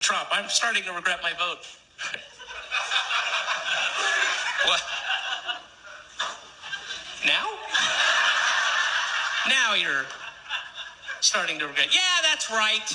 Trump. I'm starting to regret my vote. What? Now? Now you're starting to regret. Yeah, that's right.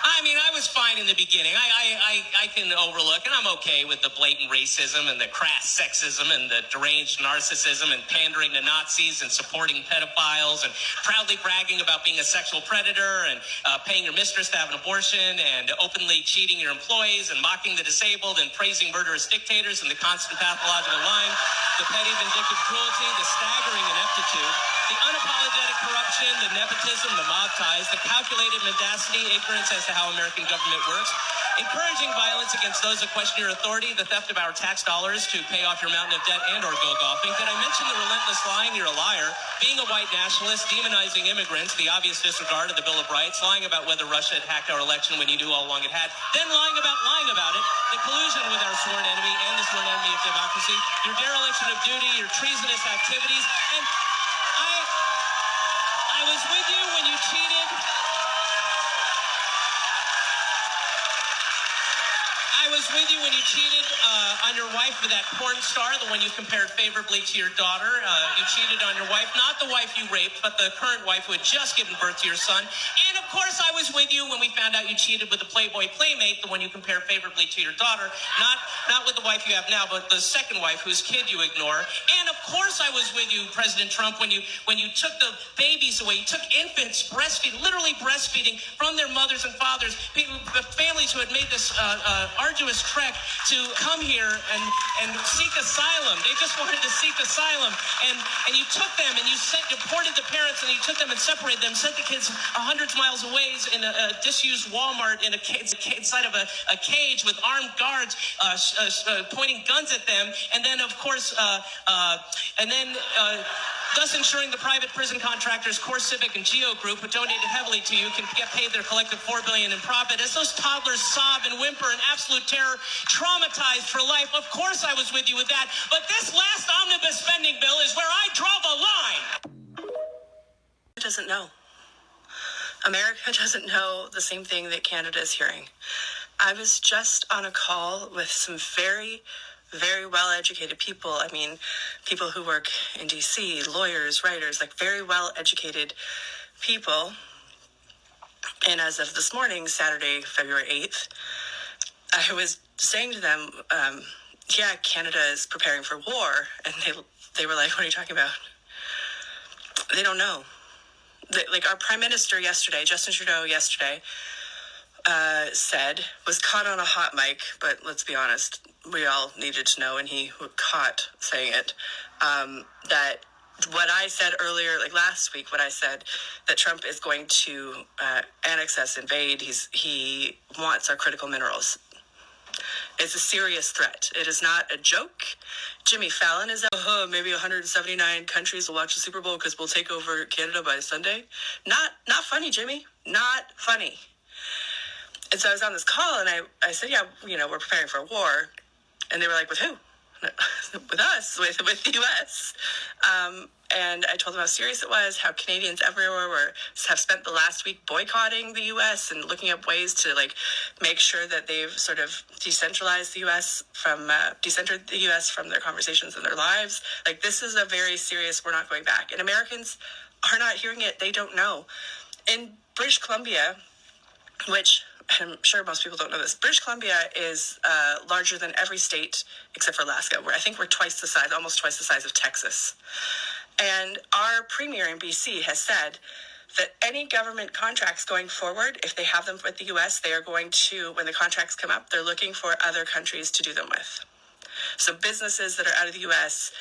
I mean, I was fine in the beginning. I can overlook, and I'm okay with the blatant racism and the crass sexism and the deranged narcissism and pandering to Nazis and supporting pedophiles and proudly bragging about being a sexual predator and paying your mistress to have an abortion and openly cheating your employees and mocking the disabled and praising murderous dictators and the constant pathological lying, the petty vindictive cruelty, the staggering ineptitude, the unapologetic corruption, the nepotism, the mob ties, the calculated mendacity, ignorance as to how American government works, encouraging violence against those that question your authority, the theft of our tax dollars to pay off your mountain of debt and or go golfing. Did I mention the relentless lying? You're a liar. Being a white nationalist, demonizing immigrants, the obvious disregard of the Bill of Rights, lying about whether Russia had hacked our election when you knew all along it had, then lying about it, the collusion with our sworn enemy and the sworn enemy of democracy, your dereliction of duty, your treasonous activities, and I was with you when you cheated. I was with you when you cheated on your wife with that porn star, the one you compared favorably to your daughter. You cheated on your wife, not the wife you raped, but the current wife who had just given birth to your son. And of course, I was with you when we found out you cheated with the Playboy playmate, the one you compared favorably to your daughter, not with the wife you have now, but the second wife whose kid you ignore. And of course, I was with you, President Trump, when you took the babies away. You took infants literally breastfeeding from their mothers and fathers, families who had made this arduous trek to come here and seek asylum. They just wanted to seek asylum, and you took them and you deported the parents, and you took them and separated them, sent the kids hundreds of miles away in a disused Walmart inside of a cage with armed guards pointing guns at them, and then of course thus ensuring the private prison contractors CoreCivic and Geo Group, who donated heavily to you, can get paid their collective $4 billion in profit. As those toddlers sob and whimper in absolute terror, traumatized for life, of course I was with you with that. But this last omnibus spending bill is where I draw the line. Doesn't know. America doesn't know the same thing that Canada is hearing. I was just on a call with some very well-educated people. I mean, people who work in D.C., lawyers, writers, like very well-educated people. And as of this morning, Saturday, February 8th, I was saying to them, Canada is preparing for war. And they were like, what are you talking about? They don't know. Like our prime minister yesterday, Justin Trudeau yesterday, was caught on a hot mic, but let's be honest, we all needed to know, and he caught saying it, that what I said earlier, like last week, what I said, that Trump is going to annex us, invade, he wants our critical minerals. It's a serious threat. It is not a joke. Jimmy Fallon is maybe 179 countries will watch the Super Bowl because we'll take over Canada by Sunday. Not funny, Jimmy. Not funny. And so I was on this call, and I said, we're preparing for a war. And they were like, with who? With us, with the U.S. And I told them how serious it was, how Canadians everywhere have spent the last week boycotting the U.S. and looking up ways to make sure that they've sort of decentered the U.S. from their conversations and their lives. Like, this is a very serious, we're not going back. And Americans are not hearing it. They don't know. In British Columbia, which I'm sure most people don't know this, British Columbia is larger than every state except for Alaska, where I think we're almost twice the size of Texas. And our premier in BC has said that any government contracts going forward, if they have them with the U.S., they are going to, when the contracts come up, they're looking for other countries to do them with. So businesses that are out of the U.S.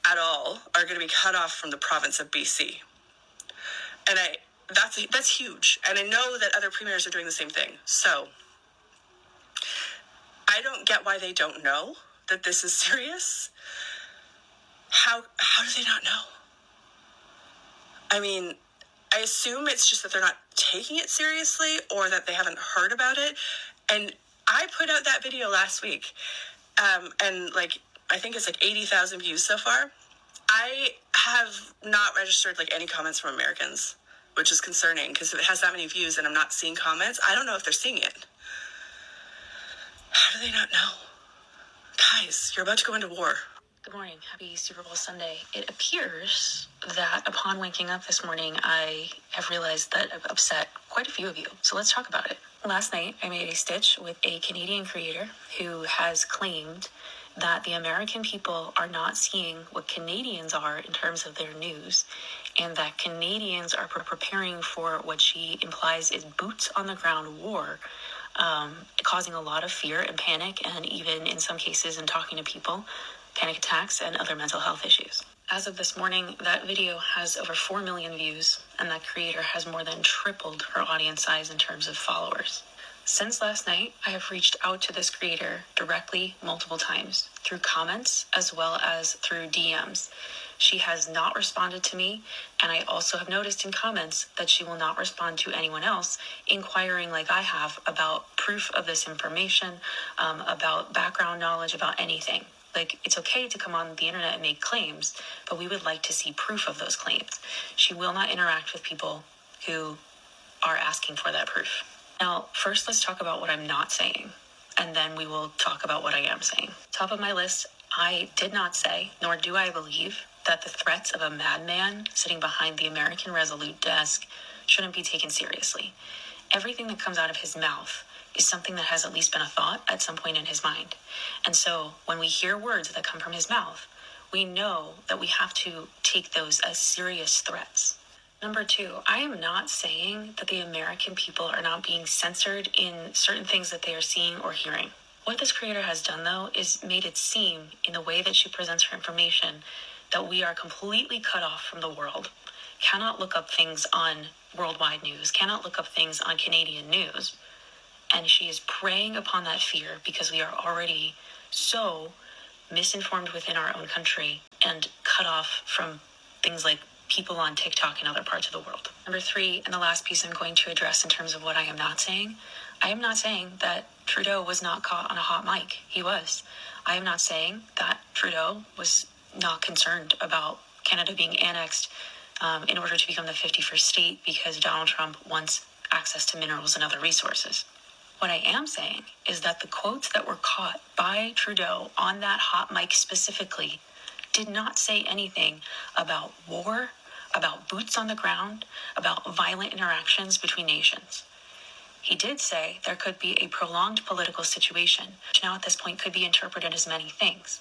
at all are going to be cut off from the province of BC. And that's huge. And I know that other premiers are doing the same thing. So I don't get why they don't know that this is serious. How do they not know? I mean, I assume it's just that they're not taking it seriously or that they haven't heard about it. And I put out that video last week, and I think it's 80,000 views so far. I have not registered any comments from Americans, which is concerning because if it has that many views and I'm not seeing comments, I don't know if they're seeing it. How do they not know? Guys, you're about to go into war. Good morning. Happy Super Bowl Sunday. It appears that upon waking up this morning, I have realized that I've upset quite a few of you. So let's talk about it. Last night, I made a stitch with a Canadian creator who has claimed that the American people are not seeing what Canadians are in terms of their news, and that Canadians are preparing for what she implies is boots on the ground war, causing a lot of fear and panic, and even in some cases in talking to people, panic attacks and other mental health issues. As of this morning, that video has over 4 million views, and that creator has more than tripled her audience size in terms of followers. Since last night, I have reached out to this creator directly multiple times, through comments as well as through DMs. She has not responded to me, and I also have noticed in comments that she will not respond to anyone else inquiring like I have about proof of this information, about background knowledge, about anything. Like, it's okay to come on the internet and make claims, but we would like to see proof of those claims. She will not interact with people who are asking for that proof. Now, first, let's talk about what I'm not saying, and then we will talk about what I am saying. Top of my list, I did not say, nor do I believe, that the threats of a madman sitting behind the American Resolute desk shouldn't be taken seriously. Everything that comes out of his mouth is something that has at least been a thought at some point in his mind. And so when we hear words that come from his mouth, we know that we have to take those as serious threats. Number 2, I am not saying that the American people are not being censored in certain things that they are seeing or hearing. What this creator has done, though, is made it seem, in the way that she presents her information, that we are completely cut off from the world, cannot look up things on worldwide news, cannot look up things on Canadian news. And she is preying upon that fear because we are already so misinformed within our own country and cut off from things like people on TikTok and other parts of the world. Number 3, and the last piece I'm going to address in terms of what I am not saying that Trudeau was not caught on a hot mic. He was. I am not saying that Trudeau was not concerned about Canada being annexed in order to become the 51st state because Donald Trump wants access to minerals and other resources. What I am saying is that the quotes that were caught by Trudeau on that hot mic specifically did not say anything about war, about boots on the ground, about violent interactions between nations. He did say there could be a prolonged political situation, which now at this point could be interpreted as many things.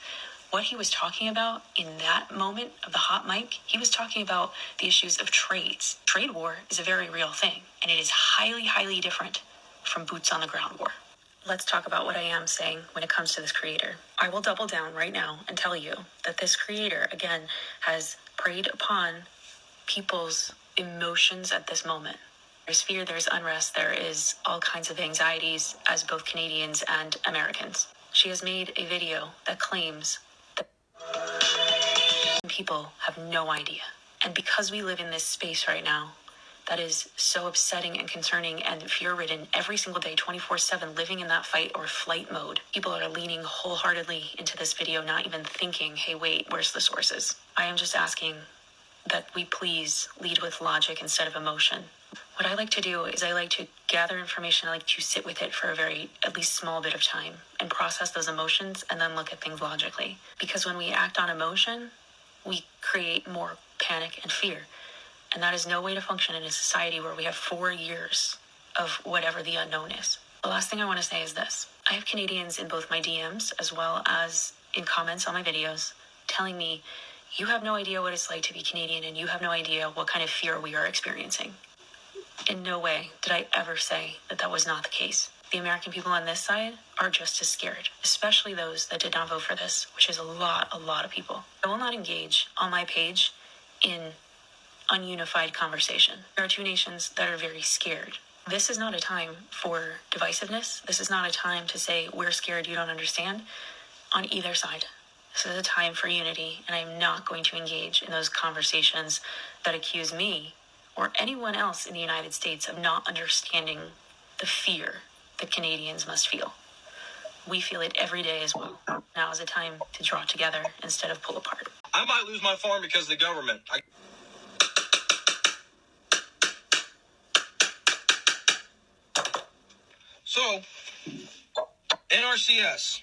What he was talking about in that moment of the hot mic, he was talking about the issues of trades. Trade war is a very real thing, and it is highly, highly different from boots on the ground war. Let's talk about what I am saying when it comes to this creator. I will double down right now and tell you that this creator, again, has preyed upon people's emotions at this moment. There's fear, there's unrest, there is all kinds of anxieties as both Canadians and Americans. She has made a video that claims that people have no idea. And because we live in this space right now, that is so upsetting and concerning and fear-ridden every single day, 24/7, living in that fight or flight mode. People are leaning wholeheartedly into this video, not even thinking, hey, wait, where's the sources? I am just asking that we please lead with logic instead of emotion. What I like to do is I like to gather information, I like to sit with it for a very, at least small bit of time and process those emotions and then look at things logically. Because when we act on emotion, we create more panic and fear. And that is no way to function in a society where we have 4 years of whatever the unknown is. The last thing I want to say is this. I have Canadians in both my DMs as well as in comments on my videos telling me, you have no idea what it's like to be Canadian and you have no idea what kind of fear we are experiencing. In no way did I ever say that that was not the case. The American people on this side are just as scared, especially those that did not vote for this, which is a lot of people. I will not engage on my page in ununified conversation. There are 2 nations that are very scared. This is not a time for divisiveness. This is not a time to say, we're scared, you don't understand, on either side. This is a time for unity, and I'm not going to engage in those conversations that accuse me or anyone else in the United States of not understanding the fear that Canadians must feel. We feel it every day as well. Now is a time to draw together instead of pull apart. I might lose my farm because of the government. So, NRCS,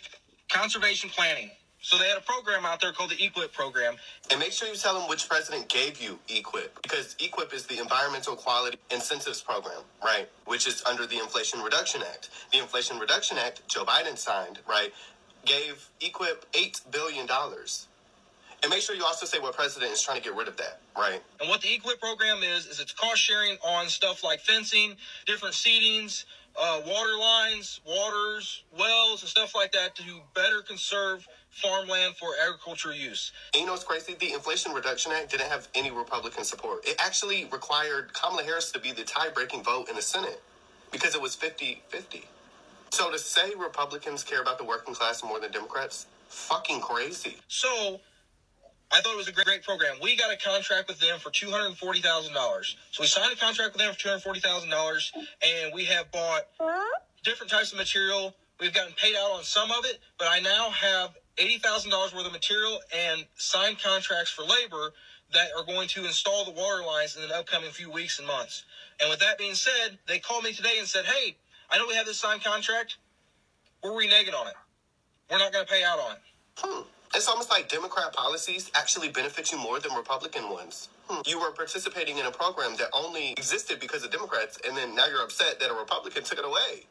conservation planning. So they had a program out there called the EQIP program. And make sure you tell them which president gave you EQIP, because EQIP is the Environmental Quality Incentives Program, right? Which is under the Inflation Reduction Act. The Inflation Reduction Act, Joe Biden signed, right, gave EQIP $8 billion. And make sure you also say what president is trying to get rid of that, right? And what the EQIP program is it's cost sharing on stuff like fencing, different seedings, water lines, waters, wells, and stuff like that to better conserve farmland for agricultural use. And you know what's crazy? The Inflation Reduction Act didn't have any Republican support. It actually required Kamala Harris to be the tie-breaking vote in the Senate because it was 50-50. So to say Republicans care about the working class more than Democrats, fucking crazy. So I thought it was a great program. We got a contract with them for $240,000. So we signed a contract with them for $240,000, and we have bought different types of material. We've gotten paid out on some of it, but I now have $80,000 worth of material and signed contracts for labor that are going to install the water lines in the upcoming few weeks and months. And with that being said, they called me today and said, hey, I know we have this signed contract. We're reneging on it. We're not going to pay out on it. It's almost like Democrat policies actually benefit you more than Republican ones. You were participating in a program that only existed because of Democrats, and then now you're upset that a Republican took it away.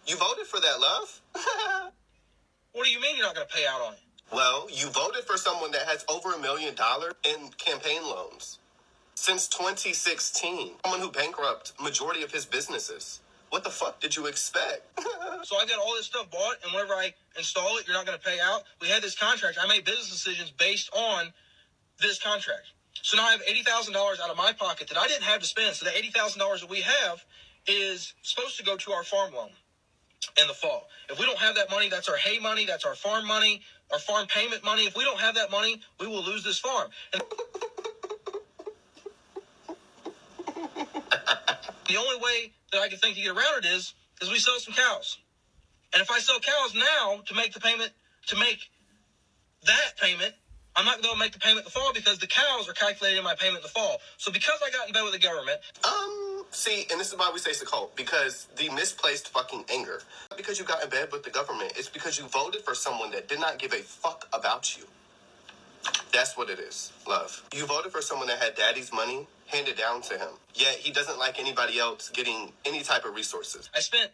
You voted for that, love. What do you mean you're not going to pay out on it? Well, you voted for someone that has over $1 million in campaign loans since 2016. Someone who bankrupted majority of his businesses. What the fuck did you expect? So I got all this stuff bought, and whenever I install it, you're not going to pay out. We had this contract. I made business decisions based on this contract. So now I have $80,000 out of my pocket that I didn't have to spend. So the $80,000 that we have is supposed to go to our farm loan in the fall. If we don't have that money, that's our hay money, that's our farm money, our farm payment money. If we don't have that money, we will lose this farm. And the only way that I can think to get around it is we sell some cows. And if I sell cows now to make the payment, to make that payment, I'm not going to make the payment in the fall because the cows are calculated in my payment in the fall. So because I got in bed with the government. See, and this is why we say it's a cult, because the misplaced fucking anger. Not because you got in bed with the government, it's because you voted for someone that did not give a fuck about you. That's what it is, love. You voted for someone that had daddy's money handed down to him, yet he doesn't like anybody else getting any type of resources. I spent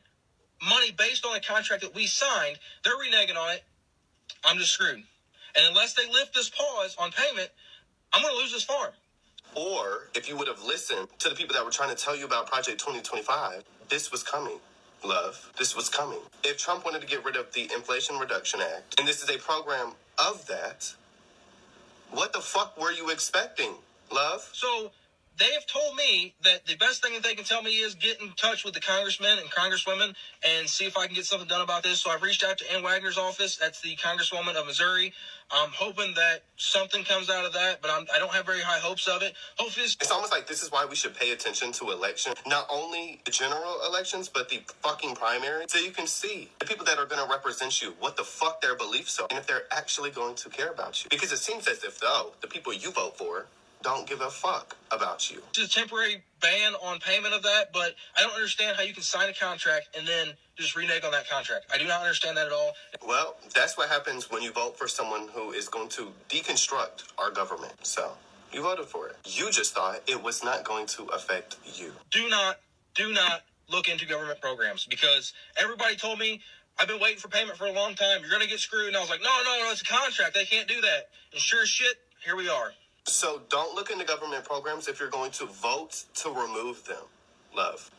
money based on a contract that we signed. They're reneging on it. I'm just screwed. And unless they lift this pause on payment, I'm going to lose this farm. Or if you would have listened to the people that were trying to tell you about Project 2025, this was coming, love. This was coming. If Trump wanted to get rid of the Inflation Reduction Act, and this is a program of that, what the fuck were you expecting, love? So they have told me that the best thing that they can tell me is get in touch with the congressmen and congresswomen and see if I can get something done about this. So I've reached out to Ann Wagner's office. That's the congresswoman of Missouri. I'm hoping that something comes out of that, but I don't have very high hopes of it. Hopefully it's almost like this is why we should pay attention to election, not only the general elections, but the fucking primary, so you can see the people that are going to represent you, what the fuck their beliefs are, and if they're actually going to care about you. Because it seems as if, though, the people you vote for don't give a fuck about you. It's a temporary ban on payment of that, but I don't understand how you can sign a contract and then just renege on that contract. I do not understand that at all. Well, that's what happens when you vote for someone who is going to deconstruct our government. So, you voted for it. You just thought it was not going to affect you. Do not look into government programs, because everybody told me I've been waiting for payment for a long time. You're going to get screwed. And I was like, no, it's a contract. They can't do that. And sure as shit, here we are. So don't look into government programs if you're going to vote to remove them, love.